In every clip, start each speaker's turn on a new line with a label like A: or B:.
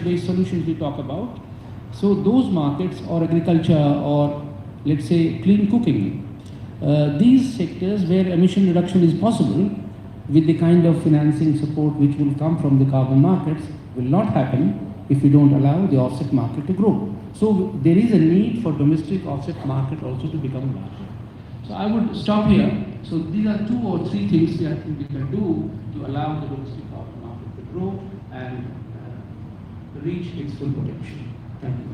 A: based solutions we talk about. So those markets, or agriculture, or let's say clean cooking, these sectors where emission reduction is possible with the kind of financing support which will come from the carbon markets will not happen if we don't allow the offset market to grow. So there is a need for domestic offset market also to become larger. So I would stop here. So these are 2 or 3 things I think we can do to allow the domestic carbon market to grow and reach its full potential. Thank you.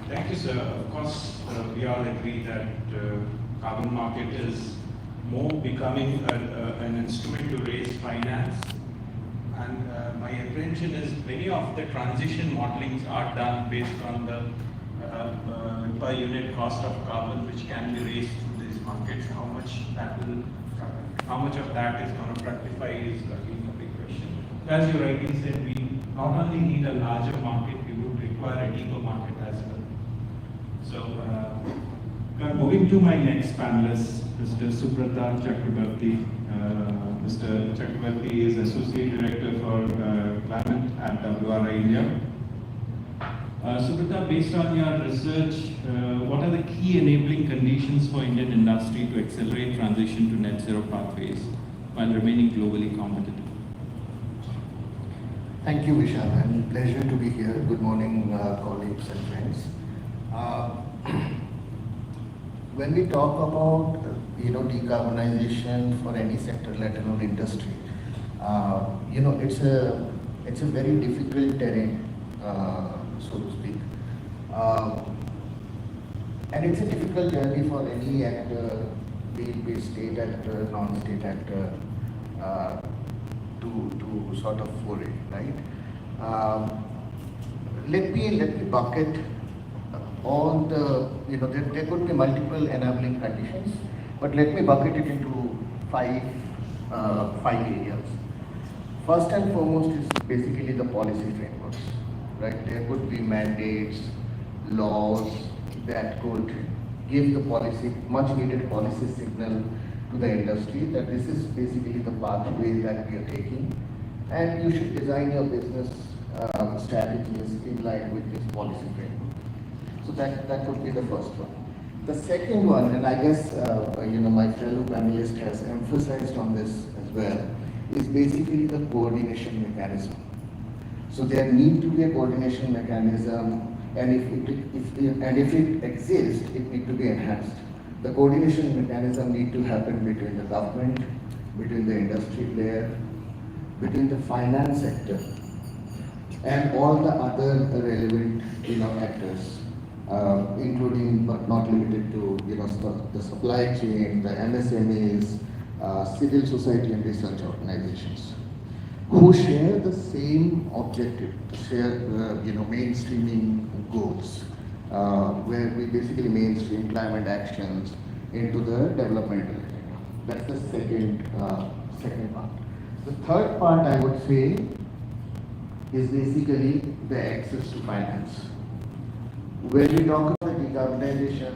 B: Thank you, sir. Of course, we all agree that carbon market is more becoming an instrument to raise finance. And my apprehension is many of the transition modelings are done based on the per unit cost of carbon which can be raised through these markets. How much of that is going to fructify is again a big question. As you rightly said, we not only need a larger market, we would require a deeper market as well. So, moving to my next panelist, Mr. Subrata Chakrabarti. Mr. Chakrabarti is Associate Director for Climate at WRI India. Subrata, based on your research, what are the key enabling conditions for Indian industry to accelerate transition to net zero pathways while remaining globally competitive?
C: Thank you, Vishal, and pleasure to be here. Good morning, colleagues and friends. When we talk about decarbonization for any sector, let alone industry, it's a very difficult terrain, so to speak, and it's a difficult journey for any actor, be it state actor, non-state actor, to sort of foray, right? Let me bucket all the, there could be multiple enabling conditions, but let me bucket it into five areas. First and foremost is basically the policy frameworks, right? There could be mandates, laws that could give the policy, much needed policy signal to the industry that this is basically the pathway that we are taking, and you should design your business strategies in line with this policy framework. So that would be the first one. The second one, and I guess my fellow panelist has emphasized on this as well, is basically the coordination mechanism. So there need to be a coordination mechanism, and if it exists, it need to be enhanced. The coordination mechanism need to happen between the government, between the industry player, between the finance sector, and all the other relevant actors. Including but not limited to the supply chain, the MSMEs, civil society and research organizations, who share the same objective, share mainstreaming goals, where we basically mainstream climate actions into the developmental agenda. That's the second part. The third part, I would say, is basically the access to finance. When we talk about decarbonization,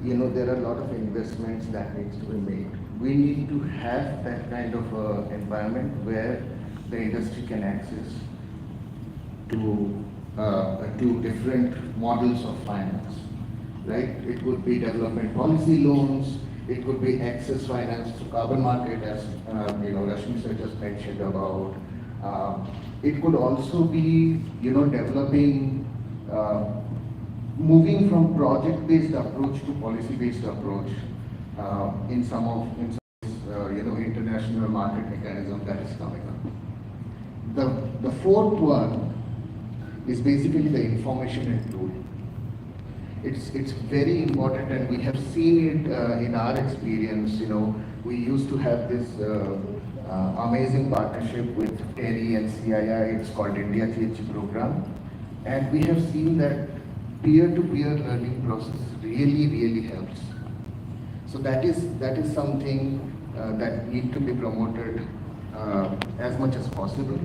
C: there are a lot of investments that needs to be made. We need to have that kind of environment where the industry can access to different models of finance, right? It could be development policy loans, it could be access finance to carbon market, as Rashmi sir just mentioned about. It could also be developing. Moving from project-based approach to policy-based approach in some international market mechanism that is coming up. The fourth one is basically the information and tool. It's very important, and we have seen it in our experience. We used to have this amazing partnership with TERI and CII. It's called India THG program, and we have seen that peer-to-peer learning process really helps. So that is something that need to be promoted as much as possible.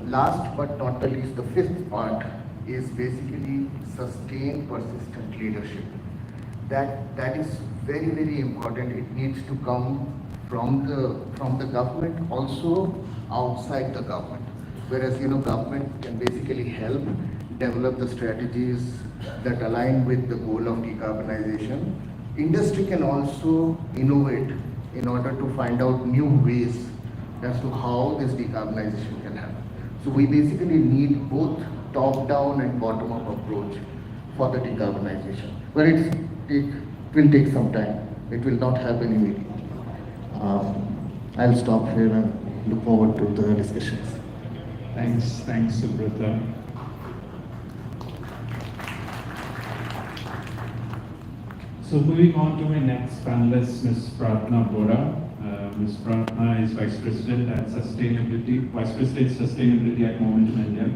C: Last but not the least, the fifth part is basically sustained persistent leadership. That is very important. It needs to come from the government, also outside the government. Whereas government can basically help develop the strategies that align with the goal of decarbonization. Industry can also innovate in order to find out new ways as to how this decarbonization can happen. So we basically need both top-down and bottom-up approach for the decarbonization. But it will take some time. It will not happen immediately. I'll stop here and look forward to the discussions.
B: Thanks, Subrata. So moving on to my next panelist, Ms. Pratna Bora. Ms. Pratna is Vice President Sustainability at Momentum India.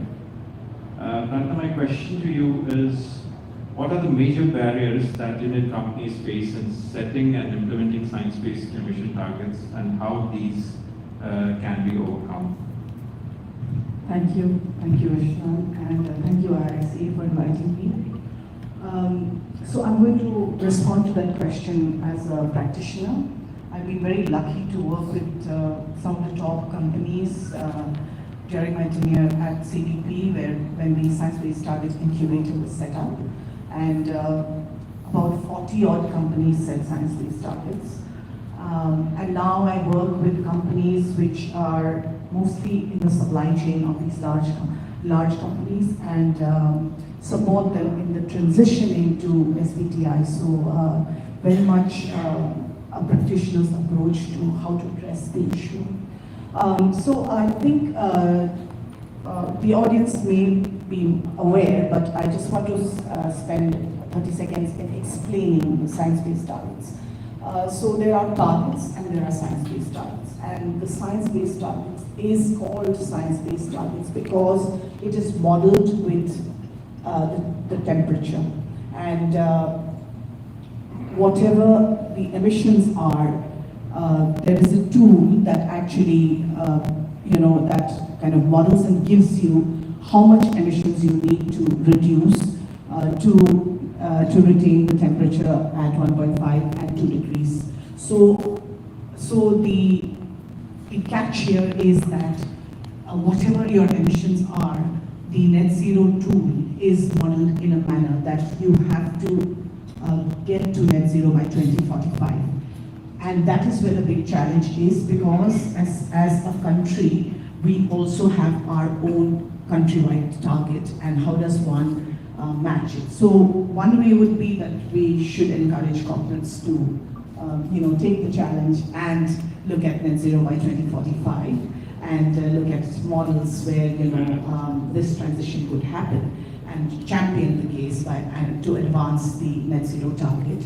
B: Pratna, my question to you is, what are the major barriers that Indian companies face in setting and implementing science-based emission targets, and how these can be overcome?
D: Thank you, Ashwan, and thank you, RIC, for inviting me. So I'm going to respond to that question as a practitioner. I've been very lucky to work with some of the top companies during my tenure at CDP, when the Science-Based Targets Incubator was set up, and about 40 odd companies set science-based targets. And now I work with companies which are mostly in the supply chain of these large companies, and support them in the transition into SBTi. So very much a practitioner's approach to how to address the issue. So I think the audience may be aware, but I just want to spend 30 seconds in explaining the science-based targets. So there are targets and there are science-based targets, and the science-based targets is called science-based targets because it is modeled with the temperature, and whatever the emissions are, there is a tool that actually that kind of models and gives you how much emissions you need to reduce to retain the temperature at 1.5 and 2 degrees. So the catch here is that whatever your emissions are, the net zero tool is modeled in a manner that you have to get to net zero by 2045. And that is where the big challenge is, because as a country, we also have our own countrywide target, and how does one match it? So one way would be that we should encourage corporates to take the challenge and look at net zero by 2045, and look at models where this transition could happen, and champion the case to advance the net zero target.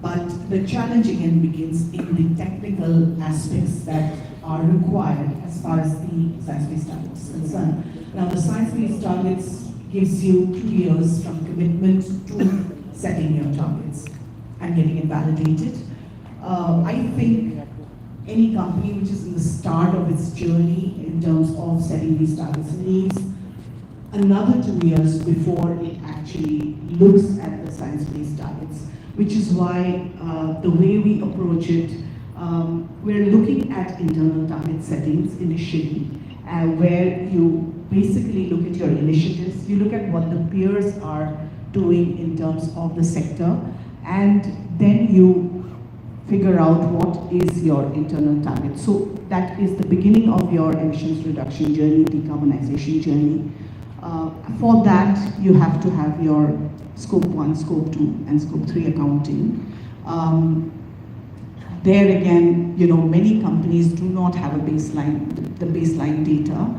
D: But the challenge again begins in the technical aspects that are required as far as the science-based targets is concerned. Now, the science-based targets gives you 2 years from commitment to setting your targets and getting it validated. I think any company which is in the start of its journey in terms of setting these targets needs another 2 years before it actually looks at the science-based targets, which is why the way we approach it, we're looking at internal target settings initially, where you basically look at your initiatives, you look at what the peers are doing in terms of the sector, and then you figure out what is your internal target. So that is the beginning of your emissions reduction journey, decarbonization journey. For that, you have to have your Scope 1, Scope 2, and Scope 3 accounting. There again, many companies do not have the baseline data.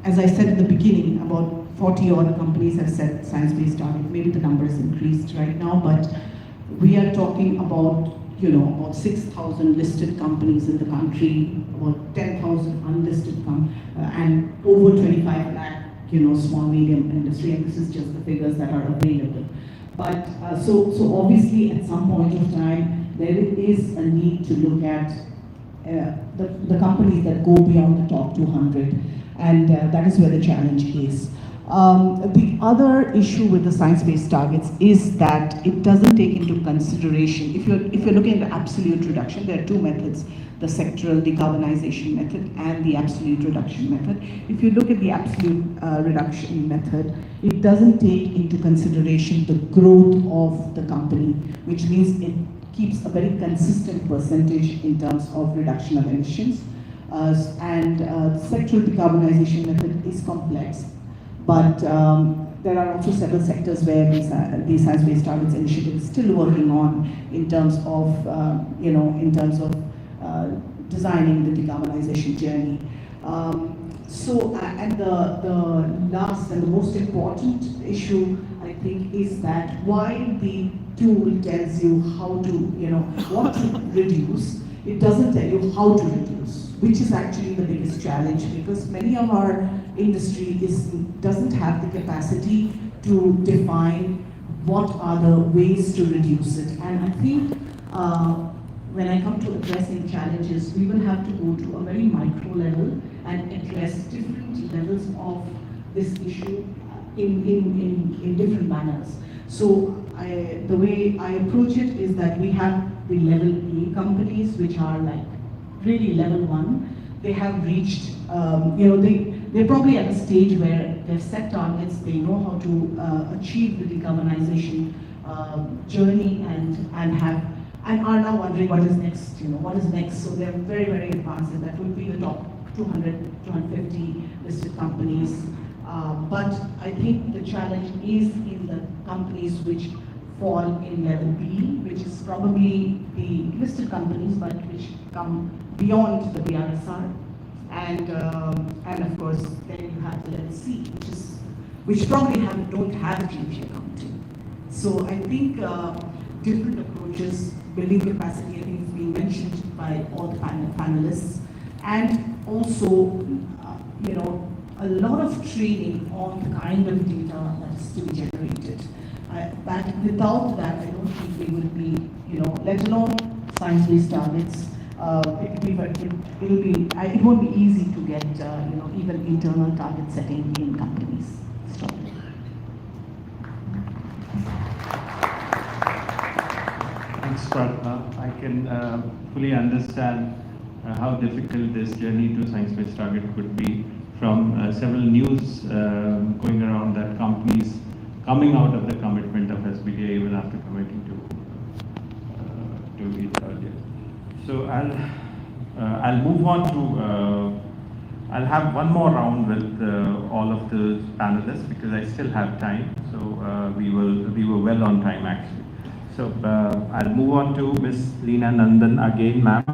D: As I said in the beginning, about 40 odd companies have set science-based target. Maybe the number is increased right now, but we are talking about, about 6,000 listed companies in the country, about 10,000 unlisted and over 25 lakh, small, medium industry, and this is just the figures that are available. But so obviously at some point of time, there is a need to look at the companies that go beyond the top 200, and that is where the challenge is. The other issue with the science-based targets is that it doesn't take into consideration, if you're looking at the absolute reduction, there are two methods, the sectoral decarbonization method and the absolute reduction method. If you look at the absolute reduction method, it doesn't take into consideration the growth of the company, which means it keeps a very consistent percentage in terms of reduction of emissions. The sectoral decarbonization method is complex, but there are also several sectors where the Science-Based Targets Initiative is still working on in terms of, designing the decarbonization journey. And the last and the most important issue, I think, is that while the tool tells you how to, what to reduce, it doesn't tell you how to reduce, which is actually the biggest challenge, because many of our industry doesn't have the capacity to define what are the ways to reduce it. And I think when I come to addressing challenges, we will have to go to a very micro level and address different levels of this issue in different manners. So the way I approach it is that we have the level A companies, which are like really level 1. They have reached, they're probably at a stage where they've set targets, they know how to achieve the decarbonization journey and are now wondering what is next, what is next. So they're very, very advanced, and that would be the top 200, 250 listed companies. But I think the challenge is in the companies which fall in level B, which is probably the listed companies, but which come beyond the BRSR. And of course, then you have the level C, which probably don't have GDP accounting. So I think different approaches, building capacity, I think is being mentioned by all the panelists, and also, a lot of training on the kind of data that is to be generated. But without that, I don't think we would be, let alone science-based targets. It won't be easy to get, even internal target setting in companies. Stop.
E: Thanks, Pratna. I can fully understand how difficult this journey to science-based target could be, from several news going around that companies coming out of the commitment of SBTi even after committing to it earlier. So I'll move on to, I'll have one more round with all of the panelists because I still have time. So we were well on time actually. So I'll move on to Ms. Leena Nandan again, ma'am.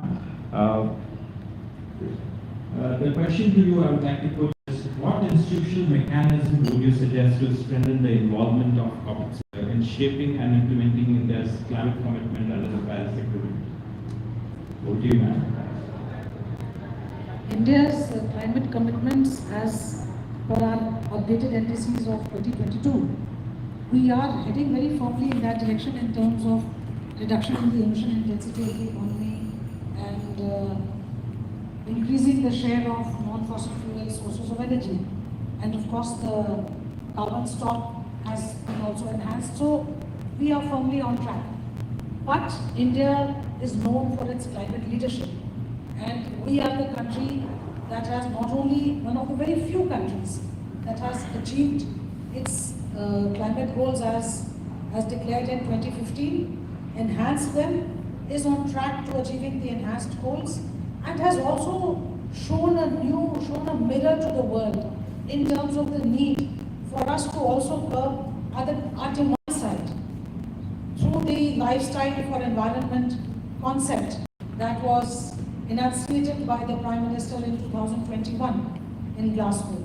F: The question to you I would like to put is, what institutional mechanism would you suggest to strengthen the involvement of corporate sector in shaping and implementing India's climate commitment under the Paris Agreement? Over to you, ma'am.
G: India's climate commitments, as per our updated NDCs of 2022, we are heading very firmly in that direction in terms of reduction in the emission intensity of the economy and increasing the share of non-fossil fuel sources of energy. And of course, the carbon stock has been also enhanced. So we are firmly on track. But India is known for its climate leadership. And we are the country that has not only, one of the very few countries that has achieved its climate goals as declared in 2015, enhanced them, is on track to achieving the enhanced goals, and has also shown a mirror to the world in terms of the need for us to also curb our demand side through the lifestyle for environment concept that was enunciated by the Prime Minister in 2021 in Glasgow.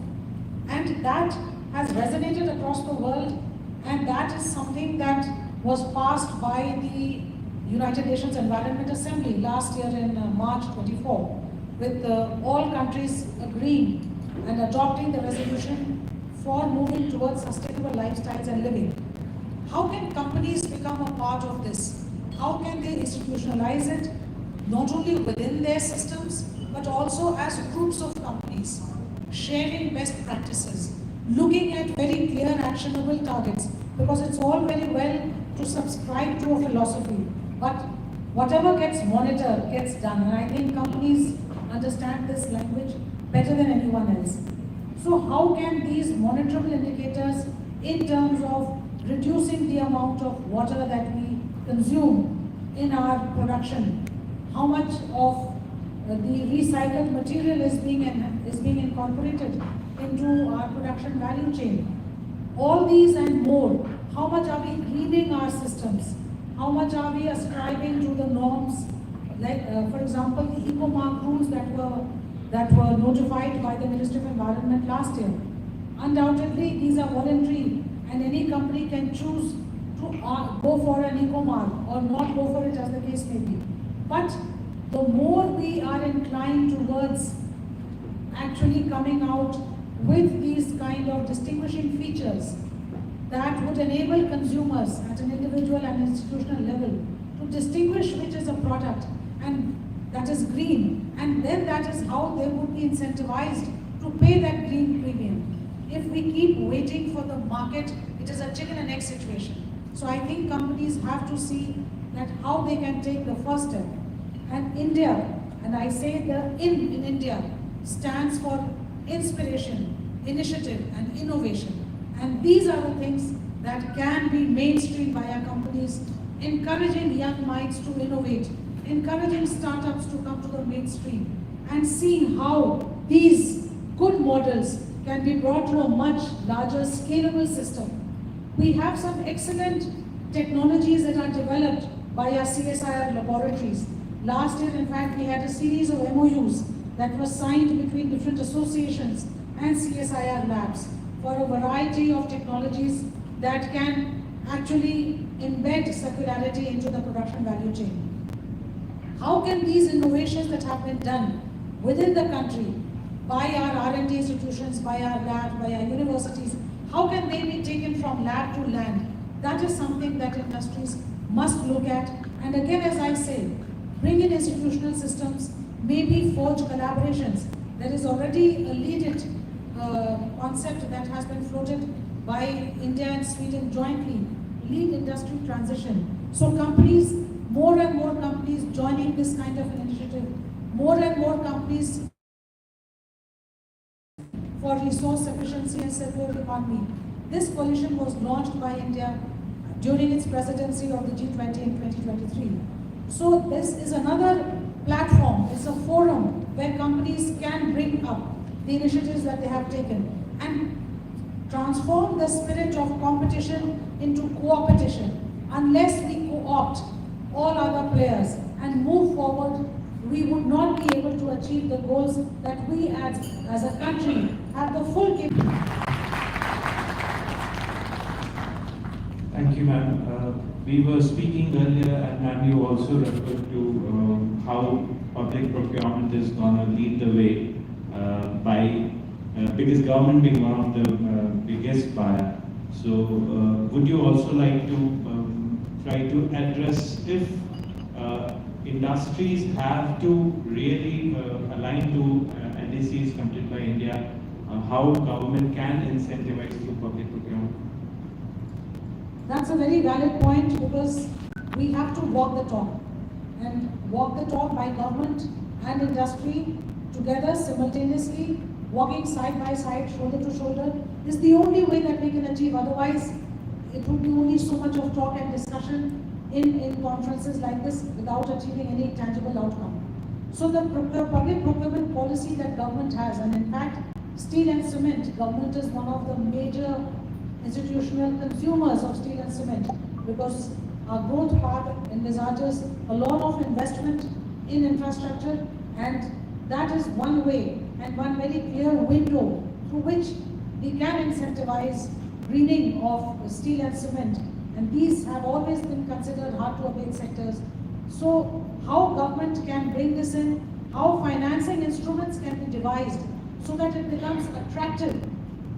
G: And that has resonated across the world, and that is something that was passed by the United Nations Environment Assembly last year in March 24, with all countries agreeing and adopting the resolution for moving towards sustainable lifestyles and living. How can companies become a part of this? How can they institutionalize it, not only within their systems, but also as groups of companies, sharing best practices, looking at very clear actionable targets, because it's all very well to subscribe to a philosophy, but whatever gets monitored gets done, and I think companies understand this language better than anyone else. So how can these monitorable indicators in terms of reducing the amount of water that we consume in our production, how much of the recycled material is being incorporated into our production value chain? All these and more, how much are we greening our systems? How much are we ascribing to the norms? Like, for example, the eco-mark rules that were notified by the Ministry of Environment last year. Undoubtedly, these are voluntary, and any company can choose to go for an eco-mark or not go for it, as the case may be. But the more we are inclined towards actually coming out with these kind of distinguishing features that would enable consumers at an individual and institutional level to distinguish which is a product and that is green, and then that is how they would be incentivized to pay that green premium. If we keep waiting for the market, it is a chicken and egg situation. So I think companies have to see that how they can take the first step. And India, and I say the in India, stands for inspiration, initiative and innovation. And these are the things that can be mainstreamed by our companies, encouraging young minds to innovate, encouraging startups to come to the mainstream, and seeing how these good models can be brought to a much larger scalable system. We have some excellent technologies that are developed by our CSIR laboratories. Last year, in fact, we had a series of MOUs that were signed between different associations and CSIR labs for a variety of technologies that can actually embed circularity into the production value chain. How can these innovations that have been done within the country by our R&D institutions, by our labs, by our universities, how can they be taken from lab to land? That is something that industries must look at. And again, as I say, bring in institutional systems, maybe forge collaborations. There is already a lead-it concept that has been floated by India and Sweden jointly, lead industry transition. So companies, more and more companies joining this kind of an initiative, more and more companies for resource efficiency and circular economy. This coalition was launched by India during its presidency of the G20 in 2023. So this is another platform, it's a forum where companies can bring up the initiatives that they have taken and transform the spirit of competition into co-opetition. Unless we co-opt all other players and move forward, we would not be able to achieve the goals that we as a country have the full capability.
F: Thank you, ma'am. We were speaking earlier, and ma'am, you also referred to how public procurement is going to lead the way because government being one of the biggest buyer. So, would you also like to try to address if industries have to really align to NDCs completed by India, how government can incentivize through public procurement?
G: That's a very valid point, because we have to walk the talk, and walk the talk by government and industry together simultaneously, walking side by side, shoulder to shoulder, is the only way that we can achieve. Otherwise, it would be only so much of talk and discussion in conferences like this without achieving any tangible outcome. So the public procurement policy that government has, and in fact, steel and cement, government is one of the major institutional consumers of steel and cement, because our growth path envisages a lot of investment in infrastructure, and that is one way and one very clear window through which we can incentivize greening of steel and cement, and these have always been considered hard to abate sectors. So how government can bring this in, how financing instruments can be devised so that it becomes attractive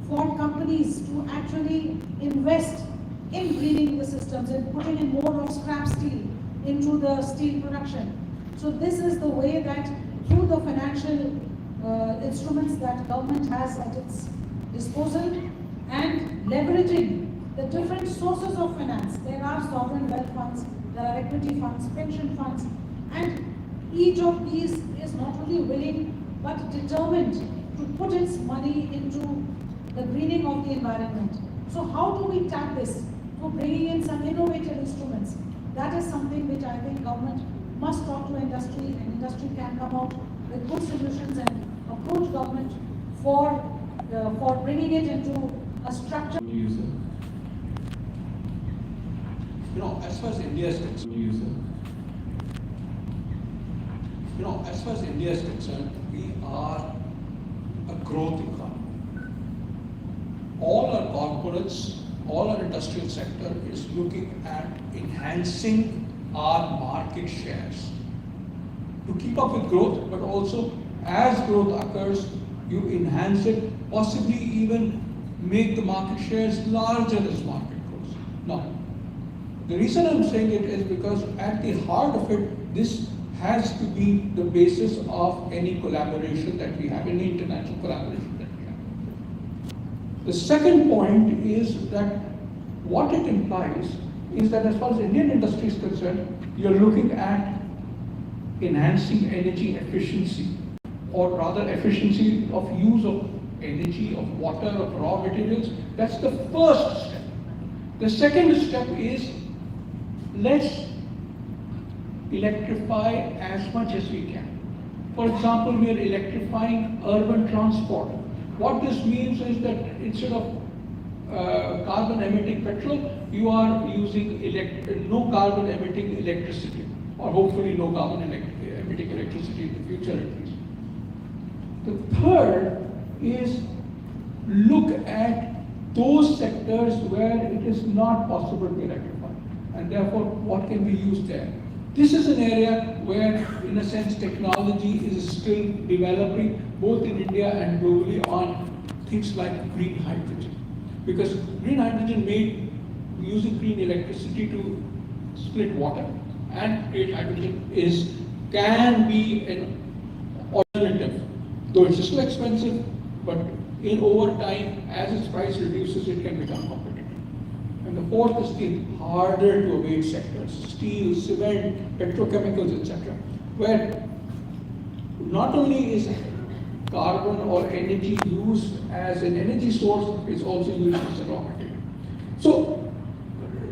G: for companies to actually invest in greening the systems and putting in more of scrap steel into the steel production. So this is the way that through the financial instruments that government has at its disposal and leveraging the different sources of finance. There are sovereign wealth funds, there are equity funds, pension funds, and each of these is not only willing but determined to put its money into the greening of the environment. So how do we tap this? Through bringing in some innovative instruments. That is something which I think government must talk to industry, and industry can come out with good solutions and approach government for bringing it into a structure.
F: User.
H: As far as India is concerned, as far as India is concerned, we are a growth economy. All our corporates, all our industrial sector is looking at enhancing our market shares to keep up with growth, but also as growth occurs, you enhance it, possibly even make the market shares larger as market grows. Now, the reason I'm saying it is because at the heart of it, this has to be the basis of any collaboration that we have, any international collaboration that we have. The second point is that what it implies is that as far as Indian industry is concerned, you're looking at enhancing energy efficiency, or rather efficiency of use of energy, of water, of raw materials. That's the first step. The second step is, let's electrify as much as we can. For example, we are electrifying urban transport. What this means is that instead of carbon emitting petrol, you are using no carbon emitting electricity, or hopefully no carbon emitting electricity in the future at least. The third is look at those sectors where it is not possible to electrify, and therefore what can be used there. This is an area where, in a sense, technology is still developing, both in India and globally, on things like green hydrogen. Because green hydrogen made using green electricity to split water and create hydrogen can be an alternative. Though it's still expensive, but over time, as its price reduces, it can become competitive. And the fourth is the harder to abate sectors, steel, cement, petrochemicals, etc., where not only is carbon or energy used as an energy source, it's also used as a raw material. So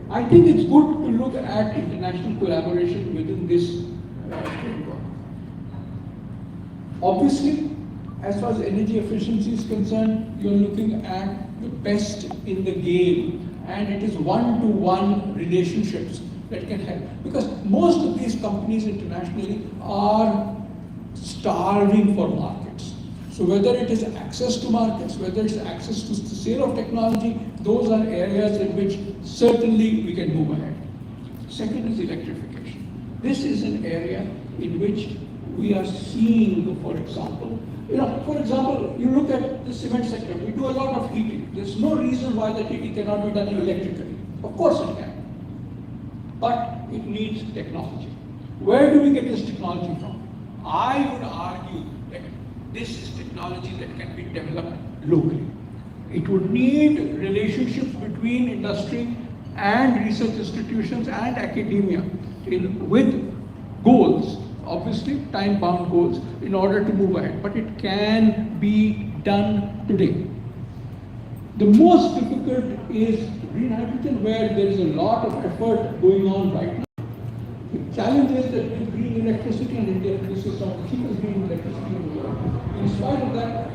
H: I think it's good to look at international collaboration within this framework. Obviously, as far as energy efficiency is concerned, you're looking at the best in the game, and it is one-to-one relationships that can help. Because most of these companies internationally are starving for markets. So whether it is access to markets, whether it's access to the sale of technology, those are areas in which certainly we can move ahead. Second is electrification. This is an area in which we are seeing, for example, you look at the cement sector, we do a lot of heating. There's no reason why that heating cannot be done electrically. Of course it can. But it needs technology. Where do we get this technology from? I would argue that this is technology that can be developed locally. It would need relationships between industry and research institutions and academia with goals, obviously time-bound goals, in order to move ahead. But it can be done today. The most difficult is green hydrogen, where there is a lot of effort going on right now. The challenge is that with green electricity, and India produces some of the cheapest green electricity in the world. In spite of that,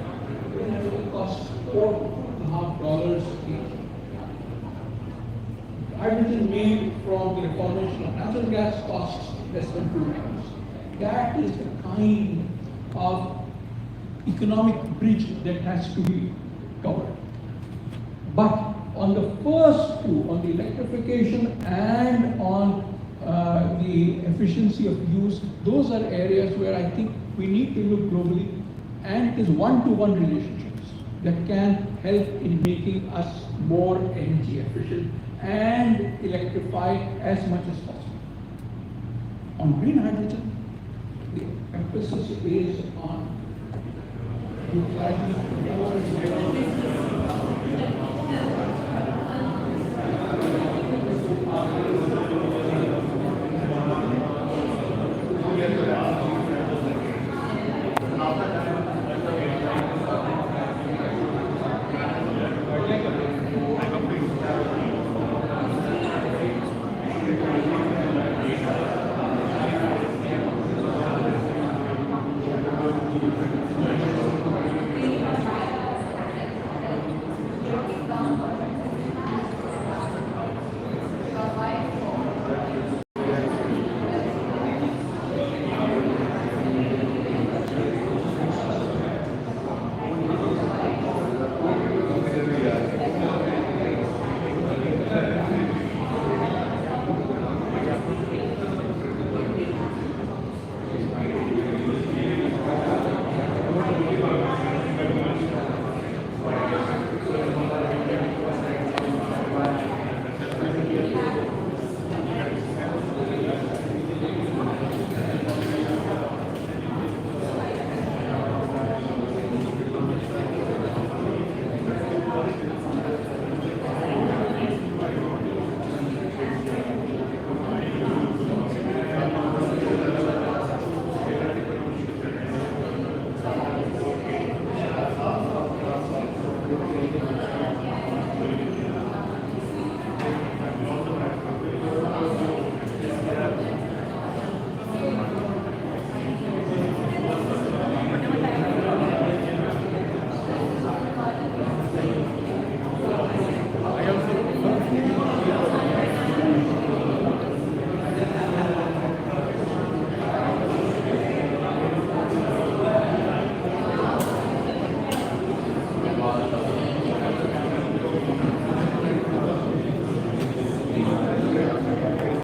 H: green hydrogen costs $4.5 each. Hydrogen made from the reformation of natural gas costs less than $2. That is the kind of economic bridge that has to be covered. But on the first two, on the electrification and on the efficiency of use, those are areas where I think we need to look globally, and it is one-to-one relationships that can help in making us more energy efficient and electrify as much as possible. On green hydrogen, the emphasis is on utilizing more